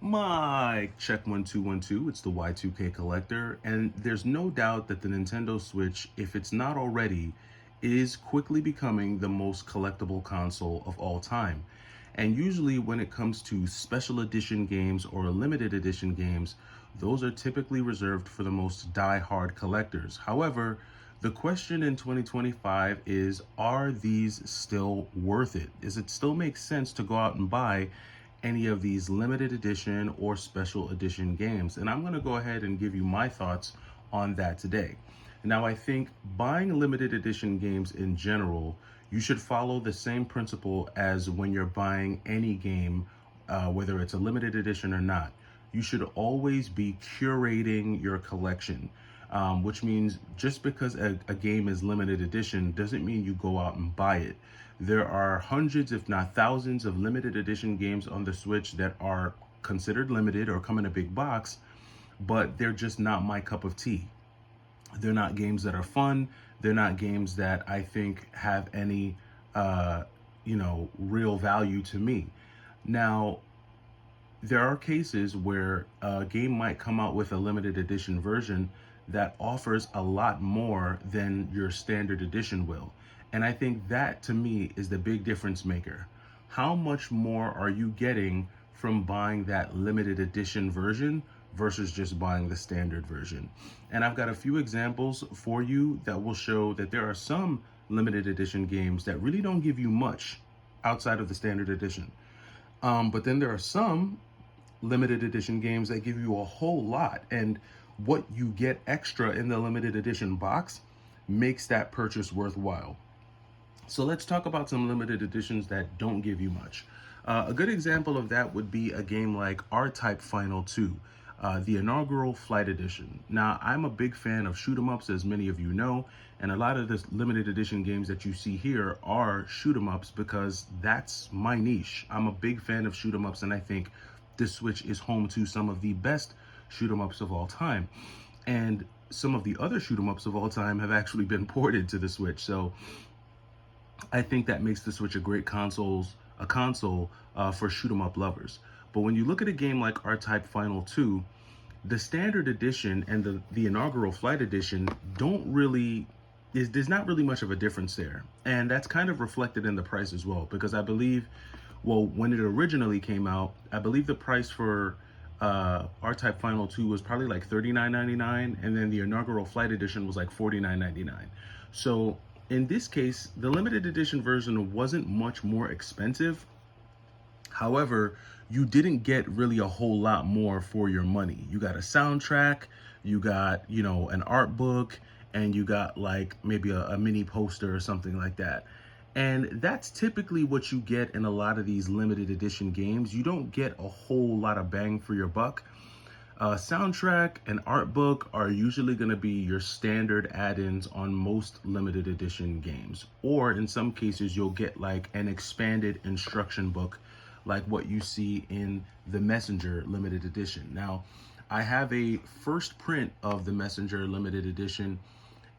Mic check 1 2 1 2. It's the Y2K collector, and there's no doubt that the Nintendo Switch, if it's not already, is quickly becoming the most collectible console of all time. And usually, when it comes to special edition games or limited edition games, those are typically reserved for the most die-hard collectors. However, the question in 2025 is, are these still worth it? Does it still make sense to go out and buy any of these limited edition or special edition games? And I'm going to go ahead and give you my thoughts on that today. Now, I think buying limited edition games in general, you should follow the same principle as when you're buying any game, whether it's a limited edition or not. You should always be curating your collection, which means just because a game is limited edition doesn't mean you go out and buy it. There are hundreds, if not thousands, of limited edition games on the Switch that are considered limited or come in a big box, but they're just not my cup of tea. They're not games that are fun. They're not games that I think have any, real value to me. Now, there are cases where a game might come out with a limited edition version that offers a lot more than your standard edition will. And I think that, to me, is the big difference maker. How much more are you getting from buying that limited edition version versus just buying the standard version? And I've got a few examples for you that will show that there are some limited edition games that really don't give you much outside of the standard edition. But then there are some limited edition games that give you a whole lot. And what you get extra in the limited edition box makes that purchase worthwhile. So let's talk about some limited editions that don't give you much. A good example of that would be a game like R-Type Final 2, the inaugural Flight Edition. Now, I'm a big fan of shoot 'em ups, as many of you know, and a lot of the limited edition games that you see here are shoot 'em ups because that's my niche. I'm a big fan of shoot 'em ups, and I think this Switch is home to some of the best shoot 'em ups of all time. And some of the other shoot 'em ups of all time have actually been ported to the Switch. So I think that makes the Switch a great console for shoot 'em up lovers. But when you look at a game like R-Type Final 2, the standard edition and the inaugural Flight Edition there's not really much of a difference there. And that's kind of reflected in the price as well, because I believe, when it originally came out, I believe the price for R-Type Final 2 was probably like $39.99, and then the inaugural Flight Edition was like $49.99. So in this case, the limited edition version wasn't much more expensive. However, you didn't get really a whole lot more for your money. You got a soundtrack, you got, an art book, and you got like maybe a mini poster or something like that. And that's typically what you get in a lot of these limited edition games. You don't get a whole lot of bang for your buck. Soundtrack and art book are usually going to be your standard add-ins on most limited edition games. Or in some cases, you'll get like an expanded instruction book like what you see in the Messenger limited edition. Now, I have a first print of the Messenger limited edition.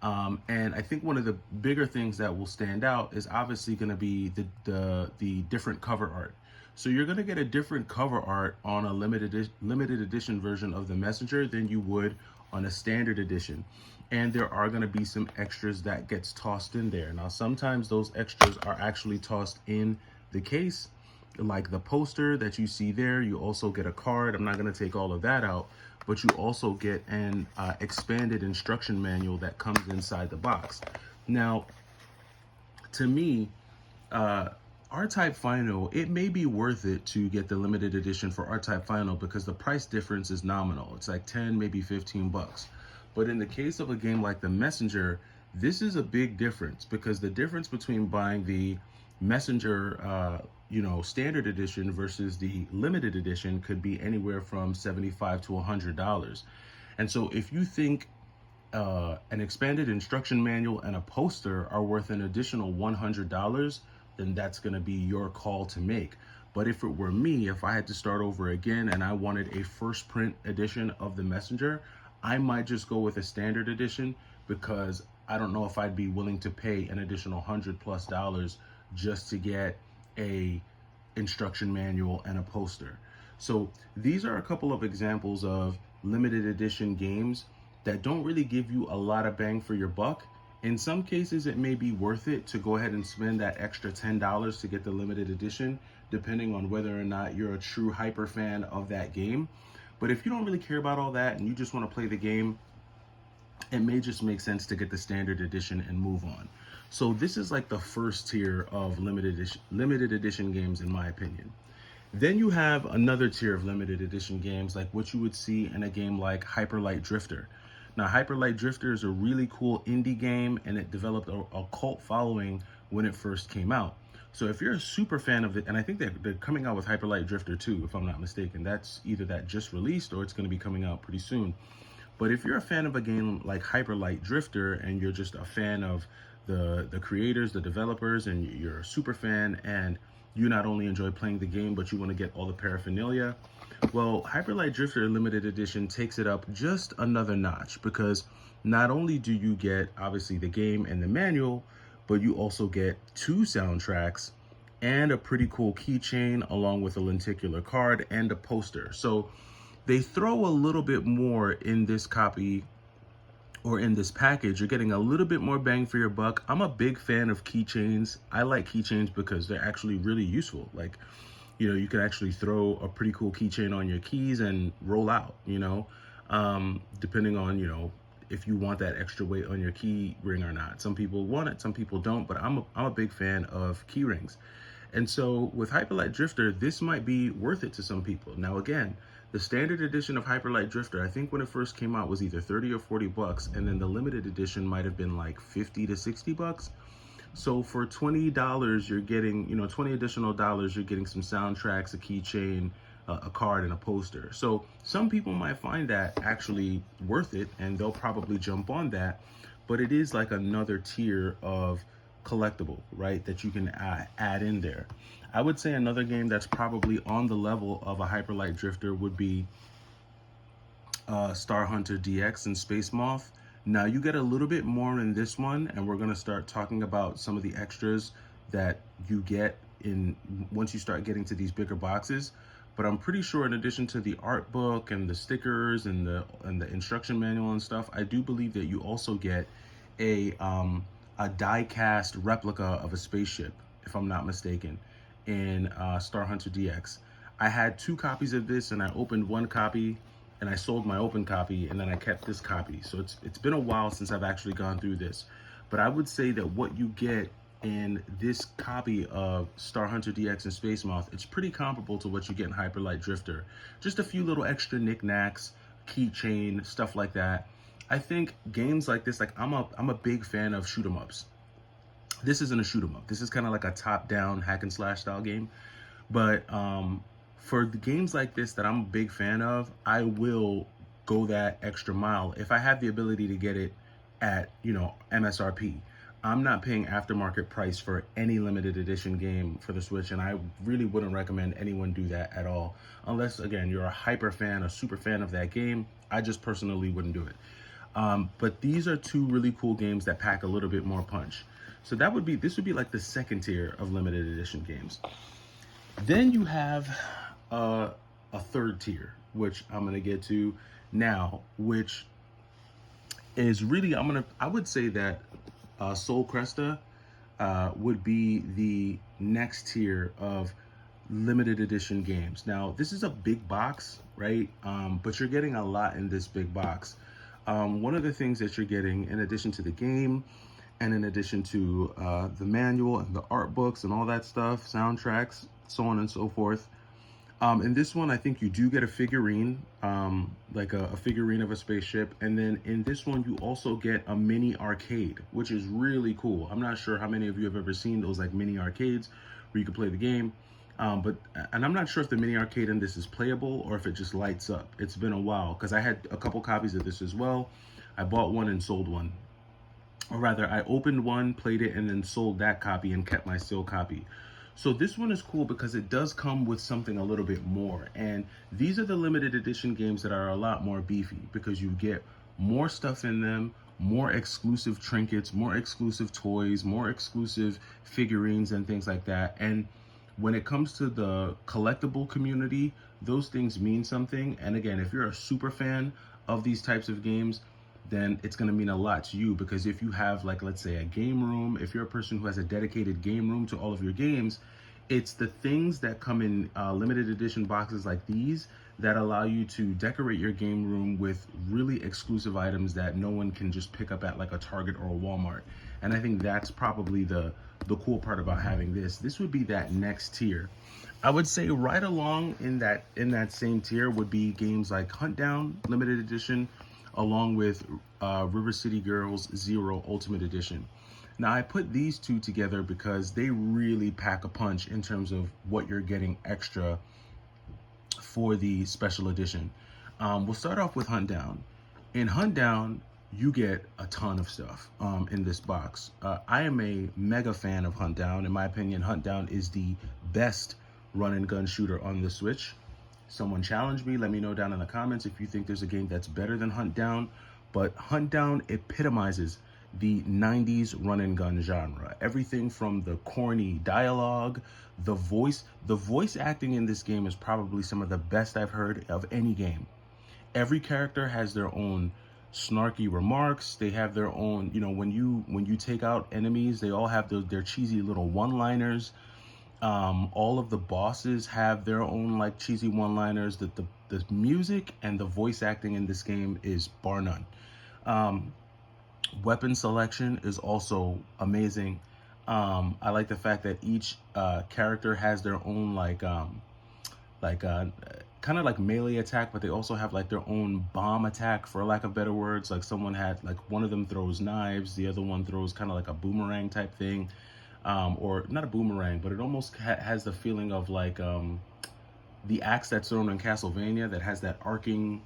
And I think one of the bigger things that will stand out is obviously going to be the different cover art. So you're going to get a different cover art on a limited edition version of the Messenger than you would on a standard edition. And there are going to be some extras that gets tossed in there. Now, sometimes those extras are actually tossed in the case, like the poster that you see there. You also get a card. I'm not going to take all of that out, but you also get an expanded instruction manual that comes inside the box. Now, to me, R-Type Final, it may be worth it to get the limited edition for R-Type Final because the price difference is nominal. It's like 10, maybe 15 bucks. But in the case of a game like the Messenger, this is a big difference, because the difference between buying the Messenger, standard edition versus the limited edition could be anywhere from $75 to $100. And so if you think an expanded instruction manual and a poster are worth an additional $100, then that's going to be your call to make. But if it were me, if I had to start over again and I wanted a first print edition of the Messenger, I might just go with a standard edition, because I don't know if I'd be willing to pay an additional $100+ just to get a instruction manual and a poster. So these are a couple of examples of limited edition games that don't really give you a lot of bang for your buck. In some cases, it may be worth it to go ahead and spend that extra $10 to get the limited edition, depending on whether or not you're a true hyper fan of that game. But if you don't really care about all that and you just want to play the game, it may just make sense to get the standard edition and move on. So this is like the first tier of limited edition games, in my opinion. Then you have another tier of limited edition games, like what you would see in a game like Hyperlight Drifter. Now, Hyperlight Drifter is a really cool indie game, and it developed a cult following when it first came out. So if you're a super fan of it, and I think they're coming out with Hyperlight Drifter 2, if I'm not mistaken. That's either that just released or it's going to be coming out pretty soon. But if you're a fan of a game like Hyperlight Drifter and you're just a fan of the creators, the developers, and you're a super fan and you not only enjoy playing the game, but you want to get all the paraphernalia, well, Hyperlight Drifter Limited Edition takes it up just another notch, because not only do you get, obviously, the game and the manual, but you also get 2 soundtracks and a pretty cool keychain along with a lenticular card and a poster. So they throw a little bit more in this copy, or in this package. You're getting a little bit more bang for your buck. I'm a big fan of keychains. I like keychains because they're actually really useful. Like, you know, you can actually throw a pretty cool keychain on your keys and roll out, depending on, if you want that extra weight on your key ring or not. Some people want it, some people don't, but I'm a big fan of key rings. And so with Hyperlight Drifter, this might be worth it to some people. Now, again, the standard edition of Hyperlight Drifter, I think when it first came out, was either 30 or 40 bucks, and then the limited edition might have been like 50 to 60 bucks. So for $20, you're getting, $20 additional dollars, you're getting some soundtracks, a keychain, a card, and a poster. So some people might find that actually worth it, and they'll probably jump on that. But it is like another tier of collectible, right, that you can add in there. I would say another game that's probably on the level of a Hyperlight Drifter would be Star Hunter DX and Space Moth. Now, you get a little bit more in this one, and we're going to start talking about some of the extras that you get in once you start getting to these bigger boxes. But I'm pretty sure, in addition to the art book and the stickers and the instruction manual and stuff, I do believe that you also get a die-cast replica of a spaceship, if I'm not mistaken, in Star Hunter DX. I had 2 copies of this, and I opened one copy, and I sold my open copy, and then I kept this copy. So it's been a while since I've actually gone through this. But I would say that what you get in this copy of Star Hunter DX and Space Moth, it's pretty comparable to what you get in Hyperlight Drifter. Just a few little extra knickknacks, keychain, stuff like that. I think games like this, like I'm a big fan of shoot 'em ups. This isn't a shoot 'em up. This is kind of like a top-down hack and slash style game. But for the games like this that I'm a big fan of, I will go that extra mile if I have the ability to get it at, MSRP. I'm not paying aftermarket price for any limited edition game for the Switch, and I really wouldn't recommend anyone do that at all. Unless, again, you're a hyper fan, a super fan of that game. I just personally wouldn't do it. But these are 2 really cool games that pack a little bit more punch. So this would be like the second tier of limited edition games. Then you have a third tier, which I'm gonna get to now, which is really, I would say that Soul Cresta would be the next tier of limited edition games. Now, this is a big box, right? But you're getting a lot in this big box. One of the things that you're getting, in addition to the game, and in addition to the manual and the art books and all that stuff, soundtracks, so on and so forth. In this one, I think you do get a figurine, like a figurine of a spaceship. And then in this one, you also get a mini arcade, which is really cool. I'm not sure how many of you have ever seen those like mini arcades where you can play the game. And I'm not sure if the mini arcade in this is playable or if it just lights up. It's been a while, because I had a couple copies of this as well. I bought one and sold one. Or rather, I opened one, played it, and then sold that copy and kept my sealed copy. So this one is cool because it does come with something a little bit more. And these are the limited edition games that are a lot more beefy, because you get more stuff in them, more exclusive trinkets, more exclusive toys, more exclusive figurines and things like that. And When it comes to the collectible community, those things mean something. And again, if you're a super fan of these types of games, then it's going to mean a lot to you, because if you have, like, let's say a game room, if you're a person who has a dedicated game room to all of your games, it's the things that come in limited edition boxes like these that allow you to decorate your game room with really exclusive items that no one can just pick up at like a Target or a Walmart. And I think that's probably the cool part about having this. This would be that next tier. I would say right along in that same tier would be games like Hunt Down Limited Edition, along with River City Girls Zero Ultimate Edition. Now, I put these two together because they really pack a punch in terms of what you're getting extra for the special edition. We'll start off with Hunt Down. In Hunt Down, you get a ton of stuff in this box. I am a mega fan of Hunt Down. In my opinion, Hunt Down is the best run and gun shooter on the Switch. Someone challenge me, let me know down in the comments if you think there's a game that's better than Hunt Down. But Hunt Down epitomizes the 90s run and gun genre. Everything from the corny dialogue, the voice acting in this game is probably some of the best I've heard of any game. Every character has their own snarky remarks. They have their own, when you take out enemies, they all have their cheesy little one-liners. All of the bosses have their own like cheesy one-liners. The music and the voice acting in this game is bar none. Weapon selection is also amazing. I like the fact that each character has their own kind of like melee attack, but they also have like their own bomb attack, for lack of better words. Like someone had, like, one of them throws knives, the other one throws kind of like a boomerang type thing, or not a boomerang, but it almost has the feeling of like the axe that's thrown in Castlevania that has that arcing,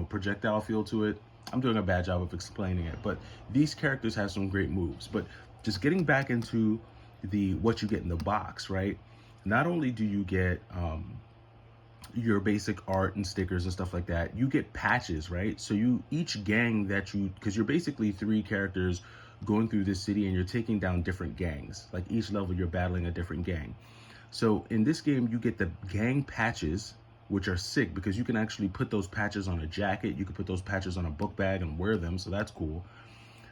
projectile feel to it. I'm doing a bad job of explaining it, but these characters have some great moves. But just getting back into what you get in the box, right? Not only do you get your basic art and stickers and stuff like that, you get patches, right? So each gang because you're basically 3 characters going through this city and you're taking down different gangs. Like each level you're battling a different gang. So in this game you get the gang patches, which are sick because you can actually put those patches on a jacket. You can put those patches on a book bag and wear them, so that's cool.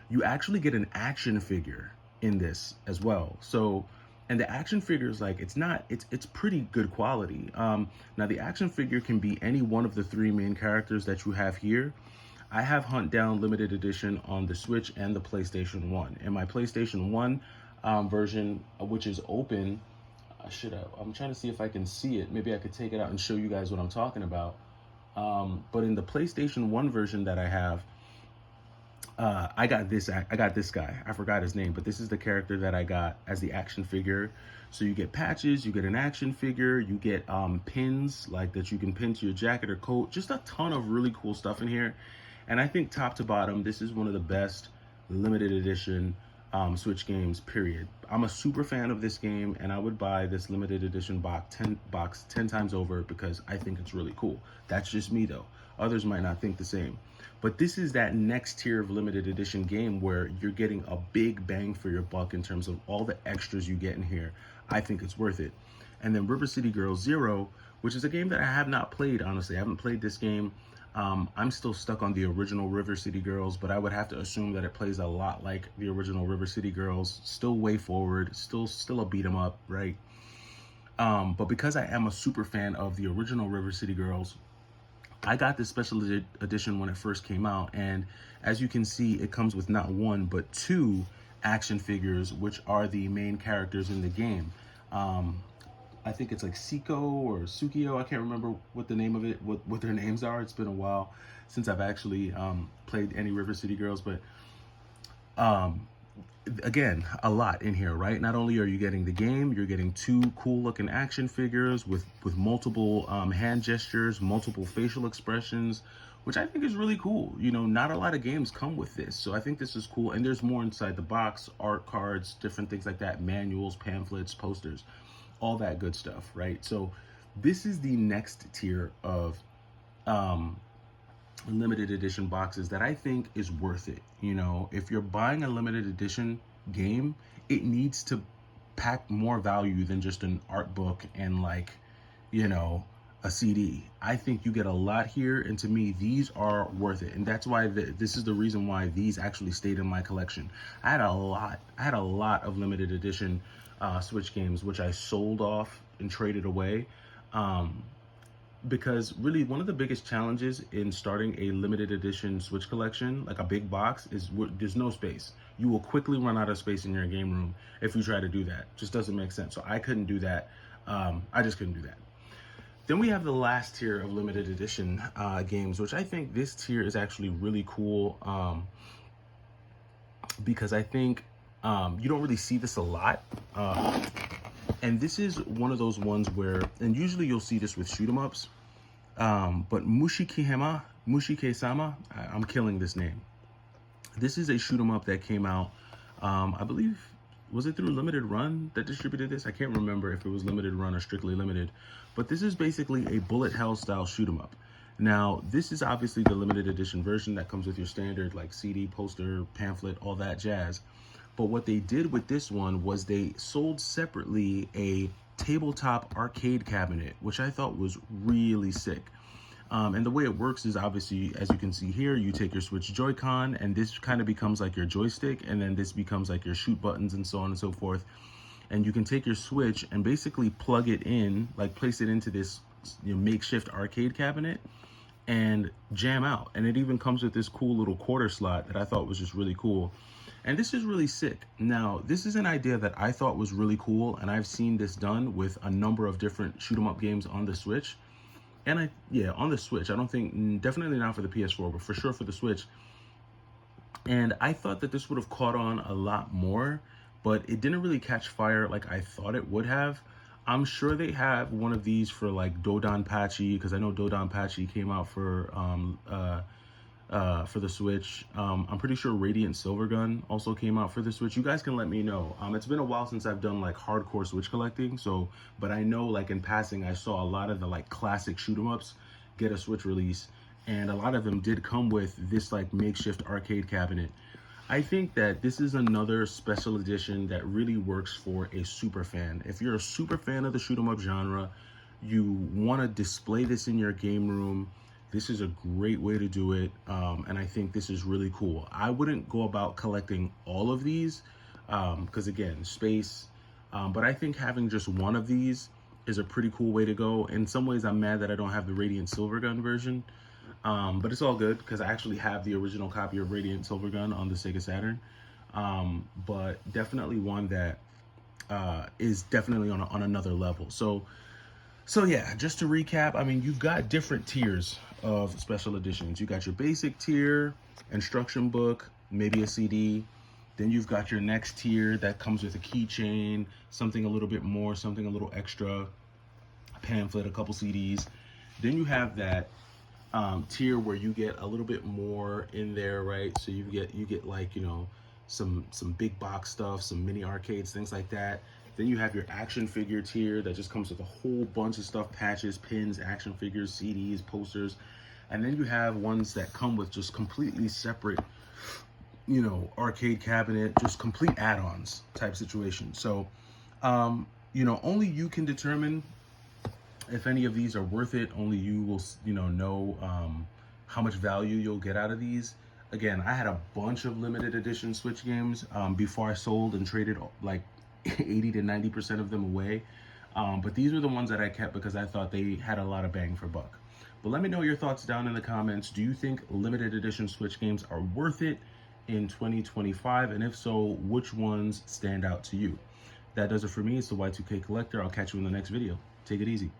You actually get an action figure in this as well. So, and the action figure is like, it's pretty good quality. Now the action figure can be any one of the 3 main characters that you have here. I have Hunt Down Limited Edition on the Switch and the PlayStation 1. In my PlayStation 1 version, which is open, I'm trying to see if I can see it. Maybe I could take it out and show you guys what I'm talking about. But in the PlayStation 1 version that I have, I got this guy. I forgot his name, but this is the character that I got as the action figure. So you get patches, you get an action figure, you get pins like that you can pin to your jacket or coat. Just a ton of really cool stuff in here. And I think top to bottom, this is one of the best limited edition Switch games, period. I'm a super fan of this game, and I would buy this limited edition box 10 times over because I think it's really cool. That's just me though. Others might not think the same. But this is that next tier of limited edition game where you're getting a big bang for your buck in terms of all the extras you get in here. I think it's worth it. And then River City Girls Zero, which is a game that I have not played, honestly. I haven't played this game. I'm still stuck on the original River City Girls, but I would have to assume that it plays a lot like the original River City Girls. Still way forward, still a beat 'em up, right? But because I am a super fan of the original River City Girls, I got this special edition when it first came out, and as you can see, it comes with not 1 but 2 action figures, which are the main characters in the game. I think it's like Siko or Sukio. I can't remember what the name of it, what their names are. It's been a while since I've actually played any River City Girls, but again, a lot in here, right? Not only are you getting the game, you're getting 2 cool looking action figures with multiple hand gestures, multiple facial expressions, which I think is really cool. Not a lot of games come with this, so I think this is cool. And there's more inside the box: art cards, different things like that, manuals, pamphlets, posters, all that good stuff, right? So this is the next tier of limited edition boxes that I think is worth it. If you're buying a limited edition game, it needs to pack more value than just an art book and like, you know, a CD. I think you get a lot here, and to me, these are worth it, and that's why this is the reason why these actually stayed in my collection. I had a lot of limited edition Switch games, which I sold off and traded away. Because really one of the biggest challenges in starting a limited edition Switch collection, like a big box, is there's no space. You will quickly run out of space in your game room if you try to do that. Just doesn't make sense. So I couldn't do that. I just couldn't do that. Then we have the last tier of limited edition games, which I think this tier is actually really cool, because I think you don't really see this a lot. And this is one of those ones where, and usually you'll see this with shoot 'em ups, but Mushi Kama, I'm killing this name. This is a shoot 'em up that came out, I believe, was it through Limited Run that distributed this? I can't remember if it was Limited Run or Strictly Limited, but this is basically a bullet hell style shoot 'em up. Now, this is obviously the limited edition version that comes with your standard like CD, poster, pamphlet, all that jazz. But what they did with this one was they sold separately a tabletop arcade cabinet, which I thought was really sick. And the way it works is obviously, as you can see here, you take your Switch Joy-Con, and this kind of becomes like your joystick, and then this becomes like your shoot buttons and so on and so forth. And you can take your Switch and basically plug it in, like place it into this makeshift arcade cabinet and jam out. And it even comes with this cool little quarter slot that I thought was just really cool. And this is really sick. Now, this is an idea that I thought was really cool, and I've seen this done with a number of different shoot 'em up games on the Switch. And on the Switch. I don't think, definitely not for the PS4, but for sure for the Switch. And I thought that this would have caught on a lot more, but it didn't really catch fire like I thought it would have. I'm sure they have one of these for like Dodonpachi, because I know Dodonpachi came out for the Switch. I'm pretty sure Radiant Silvergun also came out for the Switch. You guys can let me know. It's been a while since I've done like hardcore Switch collecting, but I know like in passing I saw a lot of the like classic shoot 'em ups get a Switch release, and a lot of them did come with this like makeshift arcade cabinet. I think that this is another special edition that really works for a super fan. If you're a super fan of the shoot 'em up genre, you want to display this in your game room, this is a great way to do it, and I think this is really cool. I wouldn't go about collecting all of these, because again, space, but I think having just one of these is a pretty cool way to go. In some ways, I'm mad that I don't have the Radiant Silvergun version, but it's all good because I actually have the original copy of Radiant Silvergun on the Sega Saturn, but definitely one that is definitely on another level. So yeah, just to recap, I mean, you've got different tiers of special editions. You got your basic tier, instruction book, maybe a CD. Then you've got your next tier that comes with a keychain, something a little bit more, something a little extra, a pamphlet, a couple CDs. Then you have that tier where you get a little bit more in there, right? So you get like, you know, some big box stuff, some mini arcades, things like that. Then you have your action figure tier that just comes with a whole bunch of stuff, patches, pins, action figures, CDs, posters. And then you have ones that come with just completely separate, you know, arcade cabinet, just complete add-ons type situation. So, you know, only you can determine if any of these are worth it. Only you will, you know how much value you'll get out of these. Again, I had a bunch of limited edition Switch games before I sold and traded like 80 to 90% of them away, but these were the ones that I kept because I thought they had a lot of bang for buck. But let me know your thoughts down in the comments. Do you think limited edition Switch games are worth it in 2025, and if so, which ones stand out to you? That does it for me. It's the Y2K Collector. I'll catch you in the next video. Take it easy.